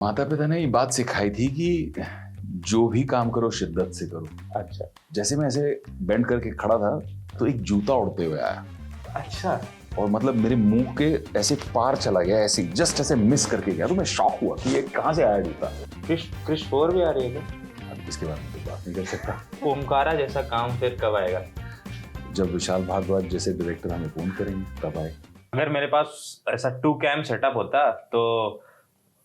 माता पिता ने ये बात सिखाई थी कि जो भी काम करो शिद्दत से करो। अच्छा। जैसे मैं ऐसे बेंड करके खड़ा था तो एक जूता उड़ते हुए आया अच्छा। और मतलब मेरे मुंह के ऐसे पार चला गया, ऐसे जस्ट ऐसे मिस करके गया। तो मैं शॉक हुआ कि ये कहाँ से आया जूता। क्रिश 4 भी आ रही है क्या? अब इसके बारे में तो बात नहीं कर सकता। ओमकारा जैसा काम फिर कब आएगा? जब विशाल भारद्वाज जैसे डायरेक्टर हमें फोन करेंगे तब आए। अगर मेरे पास ऐसा 2 कैम सेटअप होता तो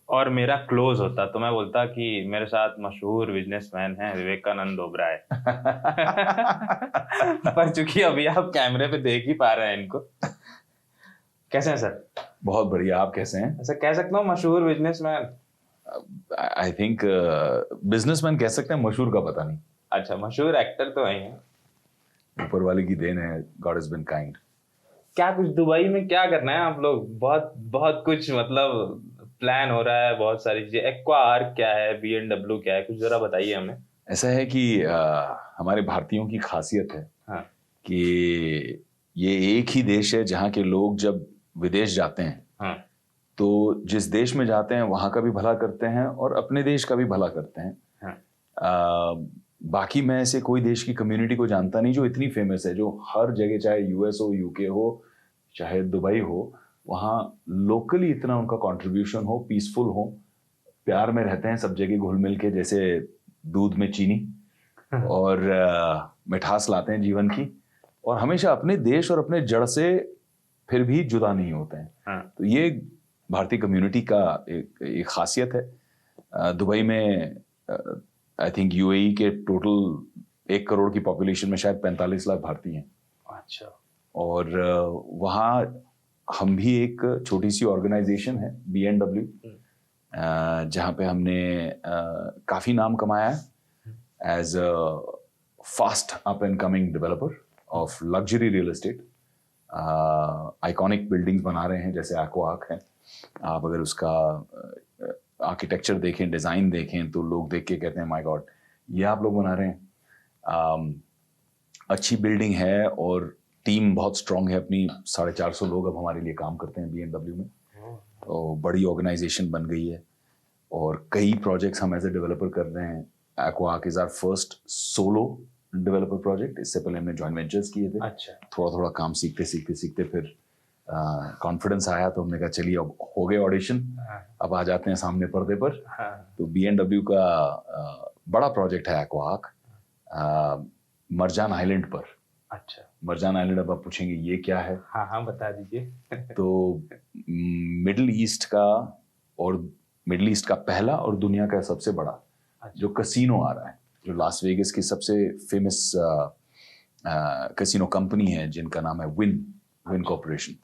और मेरा क्लोज होता तो मैं बोलता कि मेरे साथ मशहूर बिजनेसमैन है विवेकानंद ओबराय। पर चूंकि अभी आप कैमरे पे देख ही पा रहे हैं इनको। कैसे हैं सर? बहुत बढ़िया। आप कैसे हैं? ऐसा कह सकता हूँ मशहूर बिजनेसमैन। आई थिंक बिजनेसमैन कह सकते हैं, मशहूर का पता नहीं। अच्छा, मशहूर एक्टर तो है ही। ऊपर वाले की देन है, गॉड हैज बीन काइंड। क्या कुछ दुबई में क्या करना है आप लोग? बहुत बहुत कुछ मतलब प्लान हो रहा है, बहुत सारी चीजें। एक्वा आर्क क्या है, BMW क्या है, कुछ जरा बताइए हमें। ऐसा है कि हमारे भारतीयों की खासियत है हाँ। कि ये एक ही देश है जहाँ के लोग जब विदेश जाते हैं हाँ। तो जिस देश में जाते हैं वहाँ का भी भला करते हैं और अपने देश का भी भला करते हैं। हाँ। बाकी मैं ऐसे कोई देश की कम्युनिटी को जानता नहीं जो इतनी फेमस है, जो हर जगह, चाहे यूएस हो, यूके हो, चाहे दुबई हो, वहाँ लोकली इतना उनका कंट्रीब्यूशन हो, पीसफुल हो, प्यार में रहते हैं सब जगह घुल मिल के, जैसे दूध में चीनी और मिठास लाते हैं जीवन की, और हमेशा अपने देश और अपने जड़ से फिर भी जुदा नहीं होते हैं। हाँ। तो ये भारतीय कम्युनिटी का एक खासियत है। दुबई में आई थिंक यूएई के टोटल 1 करोड़ की पॉपुलेशन में शायद 45 लाख भारतीय हैं। अच्छा। और वहाँ हम भी एक छोटी सी ऑर्गेनाइजेशन है BMW, जहाँ पे हमने काफ़ी नाम कमाया है as a fast up and coming developer of luxury real estate. Iconic buildings बना रहे हैं, जैसे एक्वा आर्क है। आप अगर उसका आर्किटेक्चर देखें, डिज़ाइन देखें, तो लोग देख के कहते हैं माय गॉड, ये आप लोग बना रहे हैं। अच्छी बिल्डिंग है और टीम बहुत स्ट्रांग है अपनी। 450 लोग अब हमारे लिए काम करते हैं BMW में। तो बड़ी ऑर्गेनाइजेशन बन गई है और कई प्रोजेक्ट्स हम एज ए डेवलपर कर रहे हैं। Aqua Arc is our first solo developer project. इससे पहले हमने जॉइंट वेंचर्स किए थे। अच्छा। थोड़ा थोड़ा काम सीखते फिर कॉन्फिडेंस आया तो हमने कहा चलिए अब हो गए ऑडिशन, अब आ जाते हैं सामने पर्दे पर। तो BMW का बड़ा प्रोजेक्ट है एक्वा आर्क, मरजान आइलैंड पर। अच्छा। मरजान आइलैंड, अब आप पूछेंगे ये क्या है। हाँ हाँ, बता दीजिए। तो मिडिल ईस्ट का पहला और दुनिया का सबसे बड़ा जो कसिनो आ रहा है, जो लास वेगस की सबसे फेमस कसिनो कंपनी है जिनका नाम है विन कॉर्पोरेशन।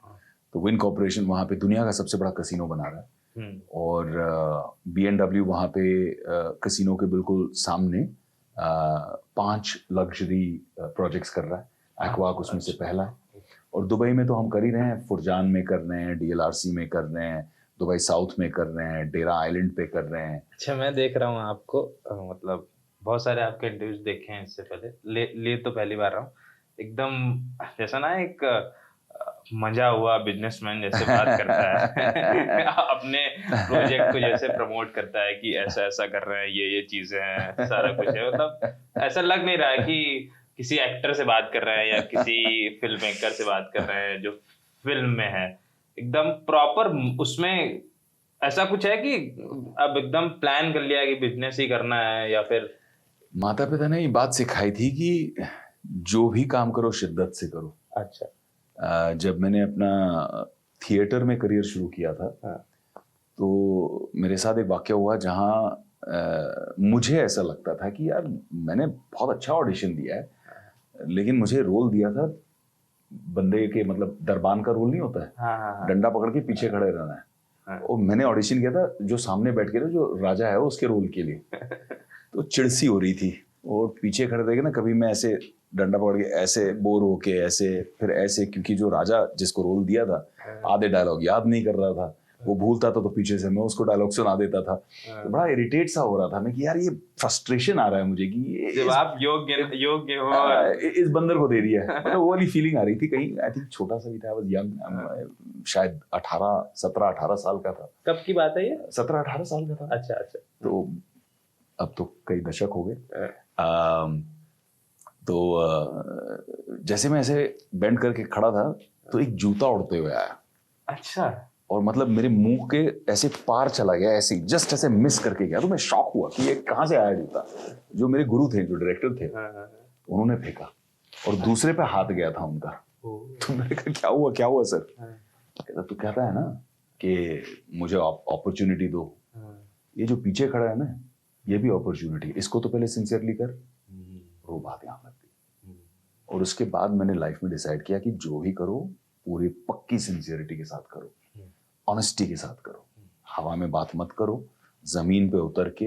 तो विन कॉर्पोरेशन वहाँ पे दुनिया का सबसे बड़ा कसिनो बना रहा है और BMW वहाँ पे कसिनो के बिल्कुल सामने 5 लग्जरी प्रोजेक्ट्स कर रहा है। एक्वा आर्क उसमें से पहला है। और दुबई में तो हम कर ही रहे हैं, फुरजान में कर रहे हैं, DLRC में कर रहे हैं, दुबई साउथ में कर रहे हैं, डेरा आइलैंड पे कर रहे हैं। अच्छा, मैं देख रहा हूँ आपको, मतलब बहुत सारे आपके इंटरव्यूज देखे हैं इससे पहले। ले तो पहली बार रहा हूँ। एकदम जैसा ना एक मजा हुआ बिजनेसमैन जैसे बात करता है। अपने प्रोजेक्ट को जैसे प्रमोट करता है कि ऐसा ऐसा कर रहे हैं, ये चीजें हैं, सारा कुछ है। मतलब ऐसा लग नहीं रहा है कि किसी एक्टर से बात कर रहे हैं या किसी फिल्म मेकर से बात कर रहे हैं जो फिल्म में है। एकदम प्रॉपर उसमें ऐसा कुछ है कि अब एकदम प्लान कर लिया है कि बिजनेस ही करना है, या फिर माता पिता ने ये बात सिखाई थी कि जो भी काम करो शिद्दत से करो। अच्छा। जब मैंने अपना थिएटर में करियर शुरू किया था, तो मेरे साथ एक वाकया हुआ जहाँ मुझे ऐसा लगता था कि यार मैंने बहुत अच्छा ऑडिशन दिया है, लेकिन मुझे रोल दिया था बंदे के, मतलब दरबान का रोल नहीं होता है। हाँ। डंडा पकड़ के पीछे खड़े रहना है। और मैंने ऑडिशन किया था जो सामने बैठ के, जो राजा है उसके रोल के लिए। तो चिड़सी हो रही थी और पीछे खड़े रह के ना, कभी मैं ऐसे डंडा पकड़ के ऐसे बोर होके ऐसे, फिर ऐसे, क्योंकि जो राजा जिसको रोल दिया था आधे डायलॉग याद नहीं कर रहा था, वो भूलता था तो पीछे से मैं उसको डायलॉग सुना देता था। तो बड़ा इरिटेट सा हो रहा था मैं कि यार ये फ्रस्ट्रेशन आ रहा है मुझे कि ये जब आप योग्य हो और इस बंदर को दे दिया है। मतलब वो वाली फीलिंग आ रही थी कहीं। आई थिंक छोटा सा भी था, आई वाज यंग, शायद 17-18 साल का था। कब की बात है ये? 17-18 साल का था। अच्छा। तो अब तो कई दशक हो गए। तो जैसे मैं ऐसे बेंड करके खड़ा था तो एक जूता उड़ते हुए आया। अच्छा। और मतलब मेरे मुंह के ऐसे पार चला गया, ऐसे जस्ट ऐसे मिस करके गया। तो मैं शॉक हुआ कि ये कहाँ से आया जूता। जो मेरे गुरु थे, जो डायरेक्टर थे, उन्होंने फेंका और दूसरे पे हाथ गया था उनका। तो मैंने कहा क्या हुआ सर? कहता तू कहता है ना कि मुझे अपॉर्चुनिटी दो, ये जो पीछे खड़ा है ना ये भी अपॉर्चुनिटी, इसको तो पहले सिंसियरली कर। वो बात यहाँ लग गई। और उसके बाद मैंने लाइफ में डिसाइड किया कि जो भी करो पूरी पक्की सिंसियरिटी के साथ करो, ऑनेस्टी के साथ करो। हवा में बात मत करो, जमीन पे उतर के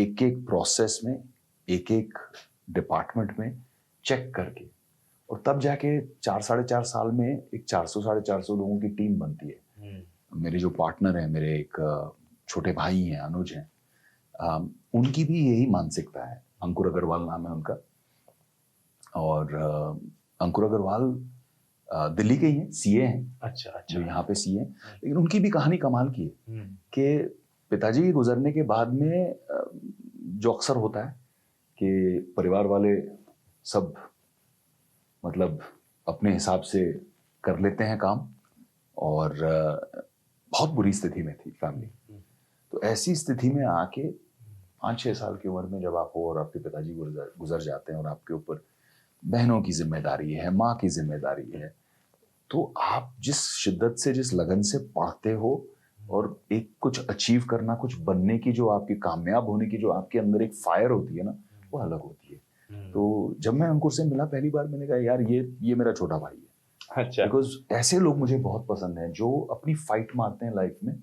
एक एक प्रोसेस में, एक एक डिपार्टमेंट में चेक करके, और तब जाके 4-4.5 साल में एक 400-450 लोगों की टीम बनती है। मेरे जो पार्टनर हैं, मेरे एक छोटे भाई हैं, अनुज हैं, उनकी भी यही मानसिकता है। अंकुर अग्रवाल नाम है उनका। और अंकुर अग्रवाल दिल्ली के ही हैं, सीए हैं। अच्छा। जो यहाँ पे सीए हैं। लेकिन उनकी भी कहानी कमाल की है कि पिताजी के गुजरने के बाद में जो अक्सर होता है कि परिवार वाले सब मतलब अपने हिसाब से कर लेते हैं काम, और बहुत बुरी स्थिति में थी फैमिली। तो ऐसी स्थिति में आके 5-6 साल की उम्र में जब आप हो और आपके पिताजी गुजर जाते हैं और आपके ऊपर बहनों की जिम्मेदारी है, माँ की जिम्मेदारी है, तो आप जिस शिद्दत से, जिस लगन से पढ़ते हो और एक कुछ अचीव करना, कुछ बनने की, जो आपकी कामयाब होने की जो आपके अंदर एक फायर होती है ना, वो अलग होती है। तो जब मैं अंकुर से मिला पहली बार, मैंने कहा यार ये मेरा छोटा भाई है। अच्छा। बिकॉज ऐसे लोग मुझे बहुत पसंद हैं जो अपनी फाइट मारते हैं लाइफ में,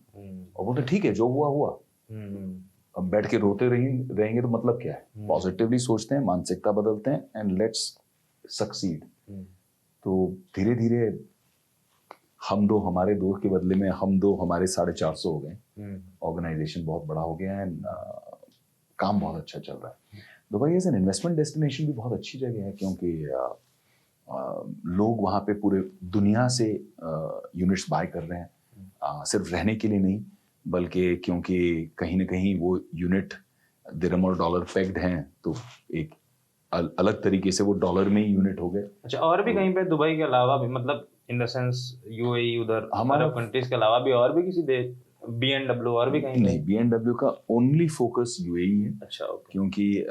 और वो तो ठीक है, जो हुआ हुआ। अब बैठ के रोते रहेंगे तो मतलब क्या है? पॉजिटिवली सोचते हैं, मानसिकता बदलते हैं, एंड लेट्स सक्सीड। तो धीरे धीरे हम दो, हमारे दो के बदले में हम दो, हमारे 450 हो गए। ऑर्गेनाइजेशन बहुत बड़ा हो गया है, काम बहुत अच्छा चल रहा है। Dubai as an investment destination भी बहुत अच्छी जगह है, क्योंकि लोग वहाँ पे पूरे दुनिया से यूनिट्स बाय कर रहे हैं, सिर्फ रहने के लिए नहीं, बल्कि क्योंकि कहीं ना कहीं वो यूनिट दिरहम और डॉलर पैक्ड हैं, तो एक अलग तरीके से वो डॉलर में ही यूनिट हो गए। अच्छा, और भी कहीं पे दुबई के अलावा भी, मतलब इन द सेंस यूएई, उधर हमारे कंट्रीज के अलावा भी और भी किसी देश, बीएनडब्ल्यू और भी कहीं? नहीं, बीएनडब्ल्यू का ओनली फोकस यूएई है। अच्छा, ओके। क्योंकि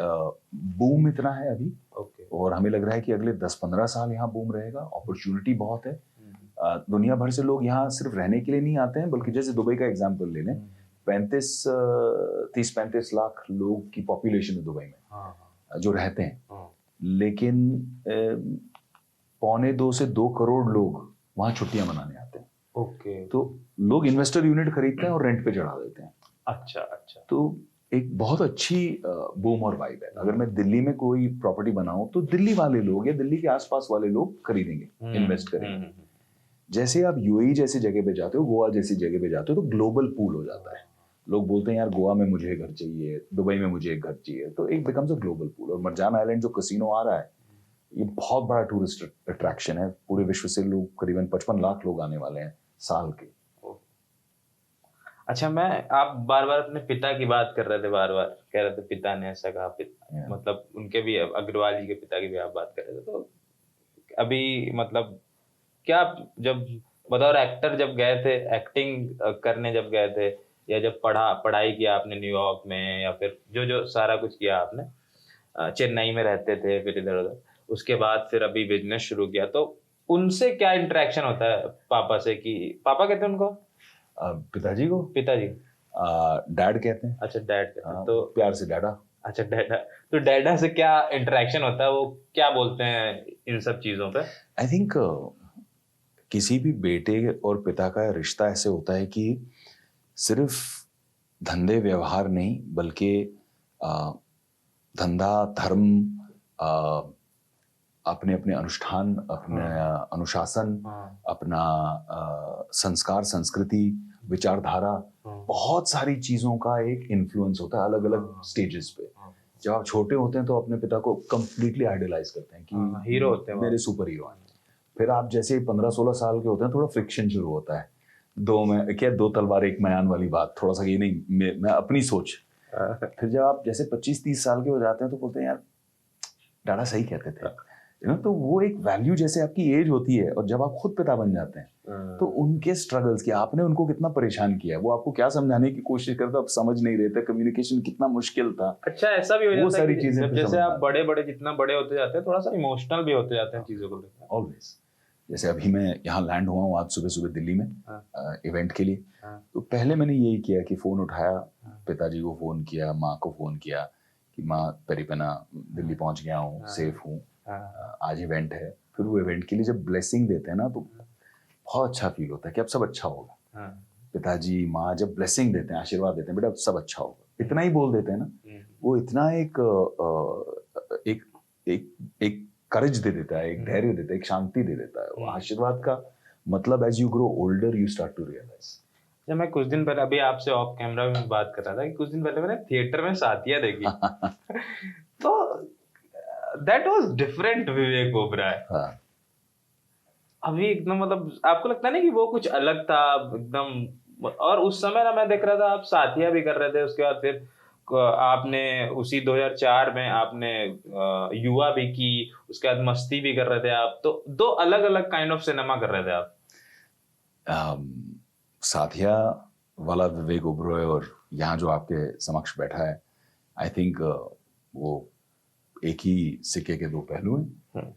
बूम इतना है अभी, ओके, और हमें लग रहा है कि अगले 10-15 साल यहाँ बूम रहेगा। अपॉर्चुनिटी बहुत है। दुनिया भर से लोग यहाँ सिर्फ रहने के लिए नहीं आते हैं, बल्कि जैसे दुबई का एग्जांपल ले लें, 30-35 लाख लोग की पॉपुलेशन है दुबई में जो रहते हैं, लेकिन 1.25 से 2 करोड़ लोग वहाँ छुट्टियां मनाने आते हैं। ओके। तो लोग इन्वेस्टर यूनिट खरीदते हैं और रेंट पे चढ़ा देते हैं। अच्छा। तो एक बहुत अच्छी बूम और वाइब है। अगर मैं दिल्ली में कोई प्रॉपर्टी बनाऊं तो दिल्ली वाले लोग या दिल्ली के आसपास वाले लोग खरीदेंगे, इन्वेस्ट करेंगे। जैसे आप यूएई जैसी जगह पे जाते हो, गोवा जैसी जगह पे जाते हो, तो ग्लोबल पूल हो जाता है। लोग बोलते हैं यार गोवा में मुझे घर चाहिए, दुबई में मुझे एक घर चाहिए, तो एक बिकम्स अ ग्लोबल पूल। और मरजान आइलैंड जो कसिनो आ रहा है, ये बहुत बड़ा टूरिस्ट अट्रैक्शन है। पूरे विश्व से लोग, करीबन 55 लाख लोग आने वाले हैं साल के। अच्छा, आप बार बार अपने पिता की बात कर रहे थे, बार बार कह रहे थे पिता ने ऐसा कहा, मतलब उनके भी, अग्रवाल जी के पिता की भी आप बात कर रहे थे। तो अभी मतलब क्या, जब बतौर एक्टर जब गए थे, एक्टिंग करने जब गए थे, या जब पढ़ाई किया आपने न्यूयॉर्क में, या फिर जो सारा कुछ किया आपने, चेन्नई में रहते थे, फिर इधर उधर, उसके बाद फिर अभी बिजनेस शुरू किया, तो उनसे क्या इंटरेक्शन होता है पापा से? कि पापा कहते हैं उनको? पिताजी को पिताजी डैड कहते हैं। अच्छा, डैड कहते हैं, तो प्यार से डैडा। अच्छा, डैडा। तो डैडा से क्या इंटरेक्शन होता है? वो क्या बोलते हैं इन सब चीजों पे? आई थिंक किसी भी बेटे और पिता का रिश्ता ऐसे होता है कि सिर्फ धंधे व्यवहार नहीं, बल्कि धंधा, धर्म, अपने अपने अनुष्ठान, अपने अनुशासन, अपना संस्कार, संस्कृति, विचारधारा, बहुत सारी चीज़ों का एक इन्फ्लुएंस होता है अलग अलग स्टेजेस पे। जब आप छोटे होते हैं तो अपने पिता को कंप्लीटली आइडलाइज करते हैं कि हीरो होते हैं मेरे सुपर हीरो हैं। फिर आप जैसे 15-16 साल के होते हैं थोड़ा फ्रिक्शन शुरू होता है, दो तलवार एक म्यान वाली बात, थोड़ा सा ये नहीं मैं अपनी सोच। फिर जब आप जैसे 25-30 साल के हो जाते हैं तो बोलते हैं यार डाडा सही कहते थे, तो वो एक वैल्यू जैसे आपकी एज होती है और जब आप खुद पिता बन जाते हैं तो उनके स्ट्रगल्स की आपने उनको कितना परेशान किया है, वो आपको क्या समझाने की कोशिश करते आप समझ नहीं रहे थे, कम्युनिकेशन कितना मुश्किल था। अच्छा ऐसा भी हो वो जाता सारी है कि चीजें जैसे आप बड़े जितना बड़े होते जाते हैं थोड़ा सा इमोशनल भी होते जाते हैं चीजों को लेकर। ऑलवेज। जैसे अभी मैं यहाँ लैंड हुआ हूँ आज सुबह सुबह दिल्ली में इवेंट के लिए, तो पहले मैंने यही किया कि फ़ोन उठाया, पिताजी को फ़ोन किया, माँ को फ़ोन किया कि माँ पेरीपना दिल्ली पहुँच गया हूँ, सेफ हूँ, आज इवेंट है। फिर वो इवेंट के लिए जब ब्लेसिंग देते हैं ना तो बहुत अच्छा फील होता है कि अब सब अच्छा होगा। पिताजी माँ जब ब्लेसिंग देते हैं, आशीर्वाद देते हैं, बेटा अब सब अच्छा होगा, इतना ही बोल देते हैं ना, वो इतना एक करेज दे देता है, एक धैर्य देता है, एक शांति दे देता है। वो आशीर्वाद का मतलब as you grow older you start to realise. जब मैं कुछ दिन पहले अभी आपसे ऑफ कैमरा में बात कर रहा था कि कुछ दिन पहले मैंने थिएटर में साथिया देखी तो दैट वाज डिफरेंट विवेक ओबराय। अभी एकदम मतलब आपको लगता है ना कि वो कुछ अलग था एकदम। और उस समय ना मैं देख रहा था आप साथिया भी कर रहे थे, उसके बाद फिर आपने उसी 2004 में आपने युवा भी की, उसके बाद मस्ती भी कर रहे थे आप, तो दो अलग अलग काइंड ऑफ सिनेमा कर रहे थे आप। साथिया वाला विवेक ओबरॉय और यहाँ जो आपके समक्ष बैठा है, आई थिंक वो एक ही सिक्के के दो पहलू हैं।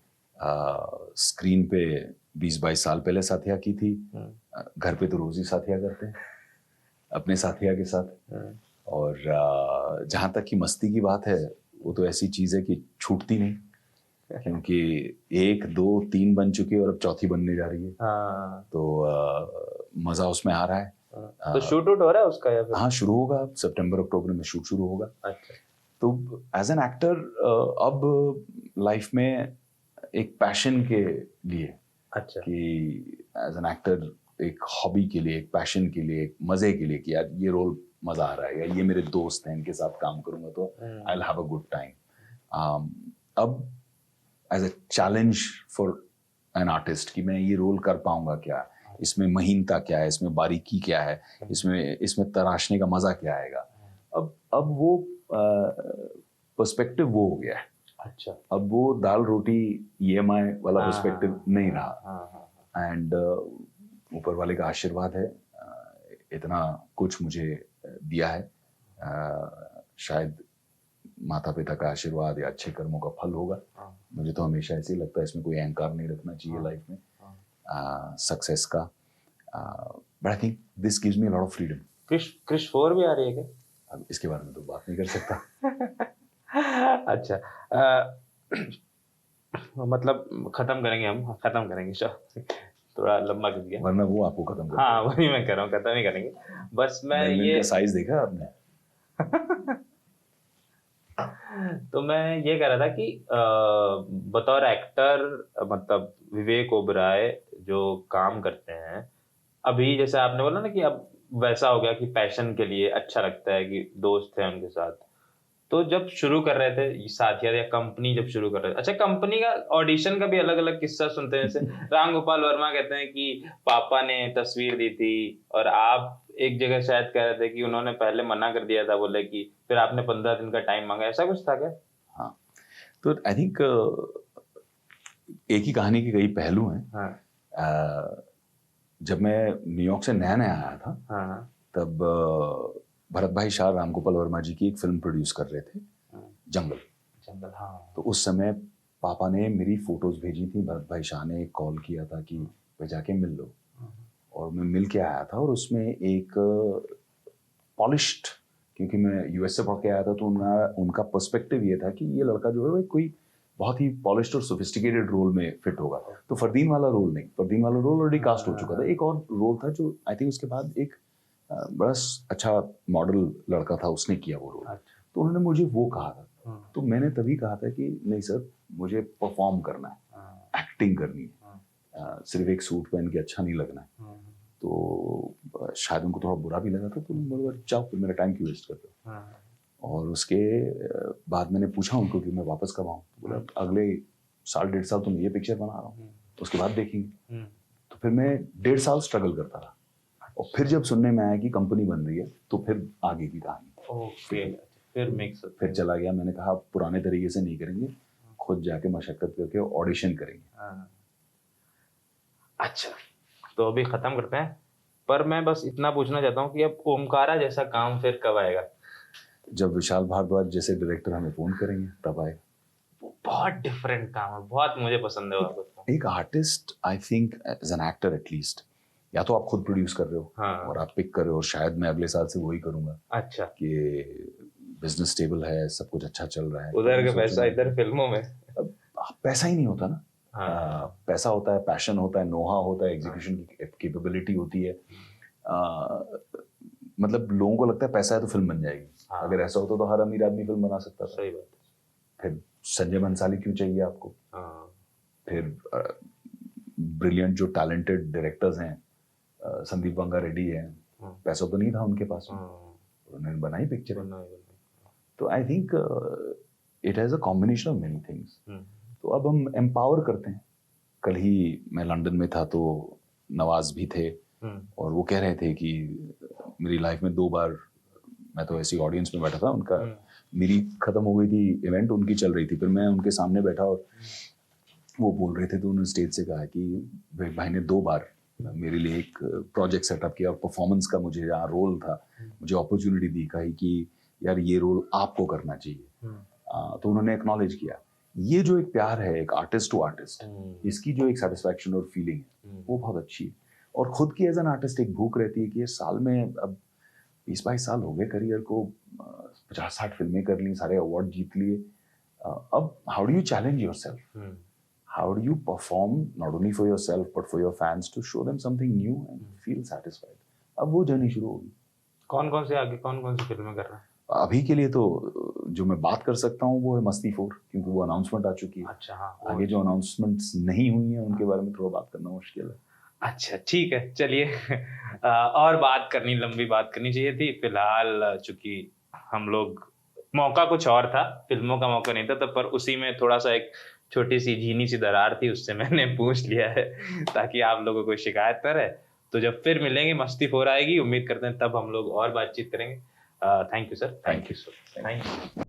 स्क्रीन पे 20-22 साल पहले साथिया की थी, घर पे तो रोज ही साथिया करते हैं अपने साथिया के साथ। और जहाँ तक की मस्ती की बात है, वो तो ऐसी चीज़ है कि छूटती नहीं, क्योंकि 1, 2, 3 बन चुकी है और अब चौथी बनने जा रही है। तो मज़ा उसमें आ रहा है। तो शूट आउट हो रहा है उसका या फिर? हाँ, शुरू होगा सितंबर अक्टूबर में, शूट शुरू होगा। अच्छा। तो एज एन एक्टर अब लाइफ में एक पैशन के लिए, अच्छा, कि एज एन एक्टर एक हॉबी के लिए, एक पैशन के लिए, एक मजे के लिए कि यार ये रोल मजा आ रहा है, या ये मेरे दोस्त हैं इनके साथ काम करूंगा तो I will have a good time. अब as a challenge for an artist कि मैं ये रोल कर पाऊंगा क्या, इसमें महीनता क्या है, इसमें बारीकी क्या है, इसमें तराशने का मजा क्या आएगा। अब वो पर्सपेक्टिव वो हो गया है। अच्छा, अब वो दाल रोटी EMI वाला पर्सपेक्टिव नहीं रहा। एंड ऊपर वाले का आशीर्वाद है, इतना कुछ मुझे दिया है, शायद माता पिता का आशीर्वाद या अच्छे कर्मों का फल होगा। मुझे तो हमेशा ऐसे ही लगता है, इसमें कोई अहंकार नहीं रखना चाहिए लाइफ में सक्सेस का। But I think this gives me a lot of freedom. Krrish 4 भी आ रही है क्या? अब इसके बारे में तो बात नहीं कर सकता। अच्छा, मतलब खत्म करेंगे शो, थोड़ा लंबा कर गया, वरना वो आपको खत्म कर हाँ वही मैं कह रहा हूँ, खत्म ही करेंगे। बस मैं ये साइज देखा आपने? तो मैं ये कह रहा था कि बतौर एक्टर मतलब विवेक ओबराय जो काम करते हैं अभी, जैसे आपने बोला ना कि अब वैसा हो गया कि पैशन के लिए अच्छा लगता है कि दोस्त हैं उनके साथ, तो जब शुरू कर रहे थे साथिया या कंपनी जब शुरू कर रहे थे, अच्छा कंपनी का ऑडिशन का भी अलग अलग किस्सा सुनते हैं। जैसे राम गोपाल वर्मा कहते हैं कि पापा ने तस्वीर दी थी और आप एक जगह शायद कह रहे थे कि उन्होंने पहले मना कर दिया था, बोले कि फिर आपने 15 दिन का टाइम मांगा, ऐसा कुछ था क्या? हाँ, तो आई थिंक एक ही कहानी के कई पहलू हैं। हाँ। जब मैं न्यूयॉर्क से नया नया आया था, हाँ। तब भरत भाई शाह राम गोपाल वर्मा जी की एक फिल्म प्रोड्यूस कर रहे थे, जंगल। हाँ। तो उस समय पापा ने मेरी फोटोज भेजी थी, भरत भाई शाह ने एक कॉल किया था कि भाई जाके मिल लो, और मैं मिल के आया था। और उसमें एक पॉलिश्ड, क्योंकि मैं US से पढ़ के आया था, तो उनका पर्सपेक्टिव ये था कि ये लड़का जो है वो कोई बहुत ही पॉलिश्ड और सोफिस्टिकेटेड रोल में फिट होगा। तो फरदीन वाला रोल नहीं, फरदीन वाला रोल ऑलरेडी कास्ट हो चुका था। एक और रोल था जो आई थिंक उसके बाद एक बड़ा अच्छा मॉडल लड़का था, उसने किया वो रोल। तो उन्होंने मुझे वो कहा था, तो मैंने तभी कहा था कि नहीं सर, मुझे परफॉर्म करना है, एक्टिंग करनी है, सिर्फ एक सूट पहन के अच्छा नहीं लगना है। तो शायद उनको थोड़ा बुरा भी लगा था, तो उन्होंने बोला जाओ फिर मेरा टाइम क्यों वेस्ट करते हो। हाँ, और उसके बाद मैंने पूछा उनको कि मैं वापस कब आऊँ, तो बोला अगले 1.5 साल तो मैं ये पिक्चर बना रहा हूँ, तो उसके बाद देखेंगे। तो फिर मैं 1.5 साल स्ट्रगल करता रहा, और फिर जब सुनने में आया कि कंपनी बन रही है तो फिर आगे की कहानी। ओके, फिर मिक्स फिर चला गया, मैंने कहा पुराने तरीके से नहीं करेंगे, खुद जाके मशक्कत करके ऑडिशन करेंगे। अच्छा, तो अभी खत्म करते हैं, पर मैं बस इतना पूछना चाहता हूँ कि अब ओमकारा जैसा काम फिर कब आएगा? जब विशाल भारद्वाज जैसे डायरेक्टर हमें फोन करेंगे तब आएगा। वो बहुत डिफरेंट काम है, बहुत मुझे पसंद है वो। एक artist, I think as an actor at least, या तो आप खुद प्रोड्यूस कर रहे हो हाँ। और आप पिक कर रहे हो, और शायद मैं अगले साल से वही करूंगा। अच्छा, कि बिजनेस स्टेबल है, सब कुछ अच्छा चल रहा है, उधर का पैसा इधर फिल्मों में। अब पैसा ही नहीं होता ना। हाँ। पैसा होता है, पैशन होता है, नोहा होता है, एग्जीक्यूशन की कैपेबिलिटी होती है। मतलब लोगों को लगता है पैसा है तो फिल्म बन जाएगी। हाँ। अगर ऐसा होता तो हर अमीर आदमी फिल्म बना सकता था। सही बात है। फिर संजय बंसाली क्यों चाहिए आपको? हाँ। फिर ब्रिलियंट जो टैलेंटेड डायरेक्टर्स हैं, संदीप वंगा रेड्डी हैं, पैसा तो नहीं था उनके पास, उन्होंने बनाई पिक्चर। तो I think it has a combination of many things. तो अब हम एम्पावर करते हैं। कल ही मैं लंदन में था तो नवाज भी थे, और वो कह रहे थे कि मेरी लाइफ में 2 बार, मैं तो ऐसी ऑडियंस में बैठा था, उनका मेरी खत्म हो गई थी इवेंट, उनकी चल रही थी, फिर मैं उनके सामने बैठा और वो बोल रहे थे, तो उन्होंने स्टेज से कहा कि भाई ने 2 बार मेरे लिए एक प्रोजेक्ट सेटअप किया, और परफॉर्मेंस का मुझे जहाँ रोल था, मुझे अपॉर्चुनिटी दी, कही कि यार ये रोल आपको करना चाहिए। तो उन्होंने एक्नॉलेज किया। ये जो एक प्यार है एक आर्टिस्ट टू आर्टिस्ट, इसकी जो एक सेटिस्फैक्शन और फीलिंग है वो बहुत अच्छी है। और खुद की एज एन आर्टिस्ट एक भूख रहती है कि ये साल में अब 20-22 साल हो गए करियर को, 50-60 फिल्में कर ली, सारे अवार्ड जीत लिए। अब how do you challenge yourself, how do you perform not only for yourself but for your fans to show them something new and feel satisfied? अब वो जर्नी शुरू होगी। कौन कौन सी फिल्में कर रहे हैं अभी के लिए? तो जो मैं बात कर सकता हूँ वो है मस्ती 4, क्योंकि वो अनाउंसमेंट आ चुकी है। अच्छा, हाँ। आगे जो अनाउंसमेंट्स नहीं हुई हैं उनके बारे में थोड़ा बात करना मुश्किल है। अच्छा, ठीक है, चलिए। और बात करनी, लंबी बात करनी चाहिए थी, फिलहाल चूंकि हम लोग, मौका कुछ और था, फिल्मों का मौका नहीं था, तो पर उसी में थोड़ा सा एक छोटी सी झीनी सी दरार थी, उससे मैंने पूछ लिया है ताकि आप लोगों को शिकायत न रहे। तो जब फिर मिलेंगे, मस्ती 4 आएगी, उम्मीद करते हैं तब हम लोग और बातचीत करेंगे। Thank you sir, thank you sir, thank you.